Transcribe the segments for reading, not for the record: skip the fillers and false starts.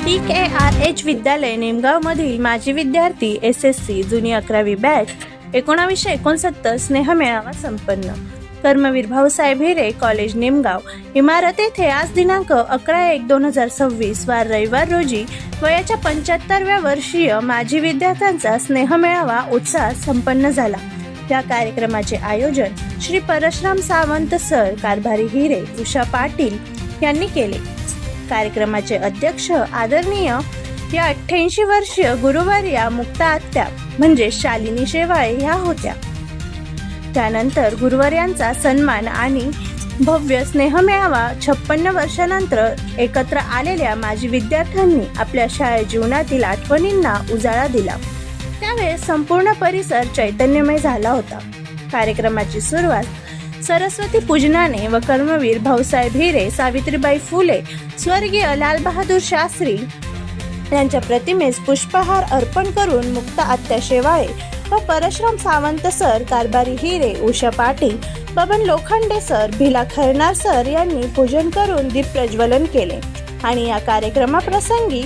PKRH विद्यालय नेमगावमधील माजी विद्यार्थी SSC जुनी 11वी बॅच 1969 स्नेहमेळावा संपन्न. कर्मवीर भाऊसाहेब हिरे कॉलेज नेमगाव इमारत येथे आज दिनांक 11/1/2026 वार रविवार रोजी वयाच्या 75व्या वर्षीय माजी विद्यार्थ्यांचा स्नेहमेळावा उत्साहात संपन्न झाला. या कार्यक्रमाचे आयोजन श्री परशुराम सावंत सर, कारभारी हिरे, उषा पाटील यांनी केले. कार्यक्रमाचे अध्यक्ष आदरणीय या 88 वर्षीय गुरुवर्या मुक्ता आत्या म्हणजे शालिनी शेवाळे ह्या होत्या. त्यानंतर गुरुवर्यांचा सन्मान आणि भव्य स्नेहमेळावा 56 वर्षानंतर एकत्र आलेल्या माजी विद्यार्थ्यांनी आपल्या शाळा जीवनातील आठवणींना उजाळा दिला. त्यावेळेस संपूर्ण परिसर चैतन्यमय झाला होता. कार्यक्रमाची सुरुवात सरस्वती पूजनाने व कर्मवीर भाऊसाहेब हिरे, सावित्रीबाई फुले, स्वर्गीय लालबहादूर शास्त्री यांच्या प्रतिमेस पुष्पहार अर्पण करून मुक्ता आत्या शेवाळे व परशुराम सावंत सर, कारभारी हिरे, उषा पाटील, बबन लोखंडे सर, भिला खैरनार सर यांनी पूजन करून दीप प्रज्वलन केले आणि या कार्यक्रमाप्रसंगी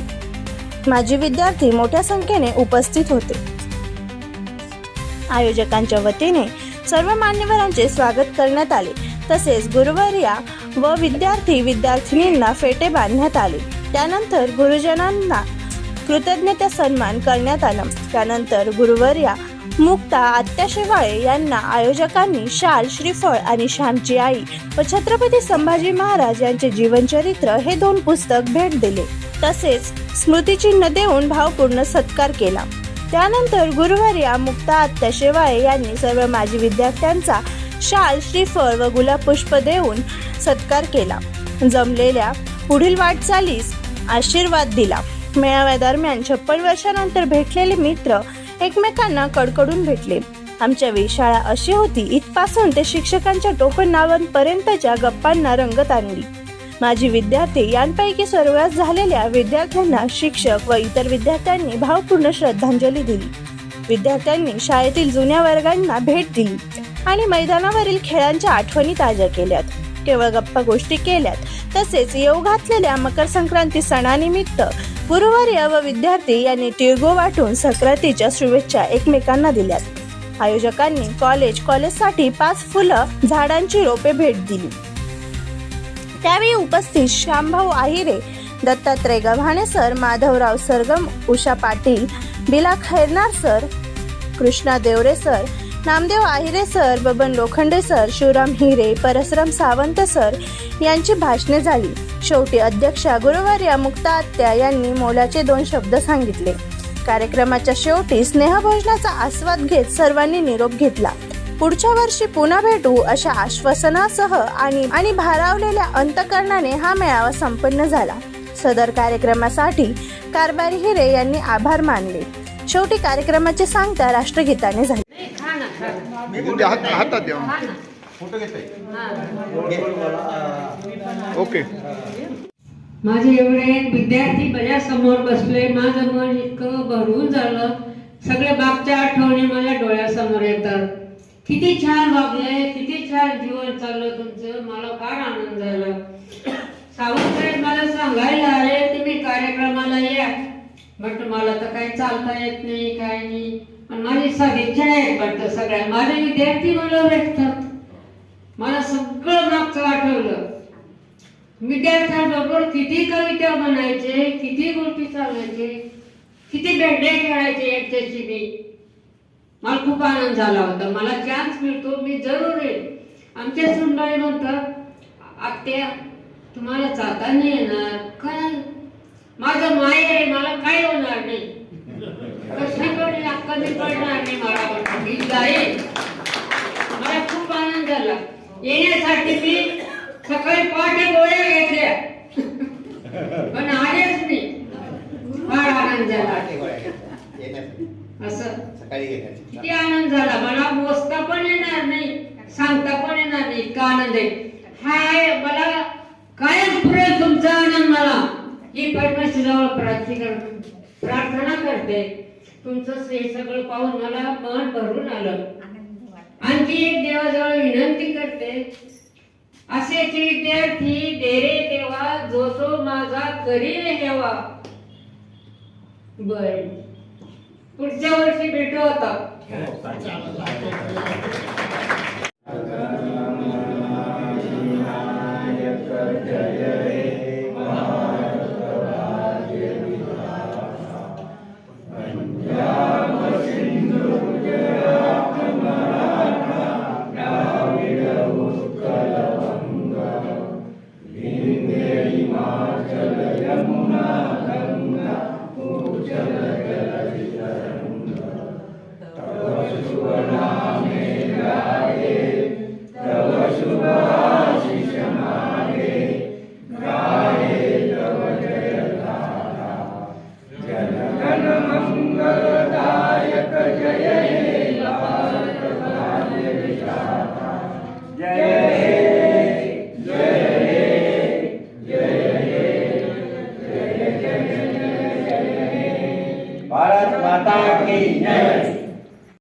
माजी विद्यार्थी मोठ्या संख्येने उपस्थित होते. आयोजकांच्या वतीने सर्व मान्यवरांचे स्वागत करण्यात आले. तसेच गुरुवर्या व विद्यार्थीनींना फेटे बांधण्यात आले. त्यानंतर गुरुजनांना कृतज्ञता सन्मान करण्यात आला. त्यानंतर गुरुवर्या मुक्ता आत्या शेवाळे यांना आयोजकांनी शाल, श्रीफळ आणि श्यामची आई व छत्रपती संभाजी महाराज यांचे जीवनचरित्र हे 2 पुस्तक भेट दिले. तसेच स्मृतिचिन्ह देऊन भावपूर्ण सत्कार केला. त्यानंतर गुरुवर्या मुक्ता आत्या शेवाळे यांनी सर्व माजी विद्यार्थ्यांचा शाल, श्रीफळ व गुलाब पुष्प देऊन सत्कार केला. जमलेल्या पुढील वाटचालीस आशीर्वाद दिला. मेळाव्यादरम्यान 56 वर्षानंतर भेटलेले मित्र एकमेकांना कडकडून भेटले. आमच्या वेळी शाळा अशी होती इथपासून ते शिक्षकांच्या टोपण नावांपर्यंतच्या गप्पांना रंगत आणली. माजी विद्यार्थी यांपैकी स्वर्गवास झालेल्या विद्यार्थ्यांना शिक्षक व इतर विद्यार्थ्यांनी भावपूर्ण श्रद्धांजली दिली. विद्यार्थ्यांनी शाळेतील जुन्या वर्गांना भेट दिली आणि मैदानावरील खेळांच्या आठवणी ताज्या केल्यात. केवळ गप्पा गोष्टी केल्यात. तसेच येऊ घातलेल्या मकर संक्रांती सणानिमित्त गुरुवर्य व विद्यार्थी यांनी तिळगुळ वाटून संक्रांतीच्या शुभेच्छा एकमेकांना दिल्यात. आयोजकांनी कॉलेजसाठी 5 फुलं झाडांची रोपे भेट दिली. त्यावेळी उपस्थित श्यामभाऊ आहिरे, दत्तात्रय गव्हाणे सर, माधवराव सरगम, उषा पाटील, बिला खैरनार सर, कृष्णा देवरे सर, नामदेव आहिरे सर, बबन लोखंडे सर, शिवराम हिरे, परशुराम सावंत सर यांची भाषणे झाली. शेवटी अध्यक्षा गुरुवर्या मुक्ता आत्या यांनी मोलाचे 2 शब्द सांगितले. कार्यक्रमाच्या शेवटी स्नेहभोजनाचा आस्वाद घेत सर्वांनी निरोप घेतला. पुढच्या वर्षी पुन्हा भेटू अशा आश्वासनासह आणि भारावलेल्या अंतकरणाने हा मेळावा संपन्न झाला. सदर कार्यक्रमासाठी कारभारी हिरे यांनी आभार मानले. शेवटी कार्यक्रमाचे सांगता राष्ट्रगीताने झाले. ओके. माझे एवढे विद्यार्थी माझ्या समोर बसले. माझं मन इतकं भरून झालं. सगळे मागच्या आठवणी माझ्या डोळ्यासमोर येतात. किती छान वागले, किती छान जीवन चाललं तुमचं. मला फार आनंद झाला. सावंतसाहेब मला सांगायला आले तुम्ही कार्यक्रमाला या. म्हटलं मला तर काही चालता येत नाही, काय नाही, पण माझी सदिच्छा आहे. म्हटलं सगळ्या माझे विद्यार्थी मला भेटतात. मला सगळं मागचं आठवलं. विद्यार्थ्यांबरोबर किती कविता म्हणायचे, किती गोष्टी चालायचे, किती बेंडे खेळायचे यांच्याशी मी. मला खूप आनंद झाला होता. मला चान्स मिळतो मी जरूर येईल. आमच्या सुनबाई म्हणतात आत्या तुम्हाला जाता नाही येणार काय. माझं माय आहे, मला काय होणार नाही, कशाकडे कधी पडणार नाही. मला वाटतं मी जाईल. मला खूप आनंद झाला. येण्यासाठी मी सकाळी पहाटे गोळ्या घेतल्या पण आलेच मी. फार आनंद झाला. असं किती आनंद झाला. मला मोजता पण येणार नाही, सांगता पण येणार नाही, इतका आनंद आहे. हाय मला कायम पुरेल तुमचा आनंद. मला ही परमेश्वरावर प्रार्थना करते. तुमचं हे सगळं पाहून मला मन भरून आलं. आणखी एक देवाजवळ विनंती करते. असे विद्यार्थी देरे देवा जो तो माझा करी हेवा. बर, पुढच्या वर्षी भेटू आता. भारत माता की जय.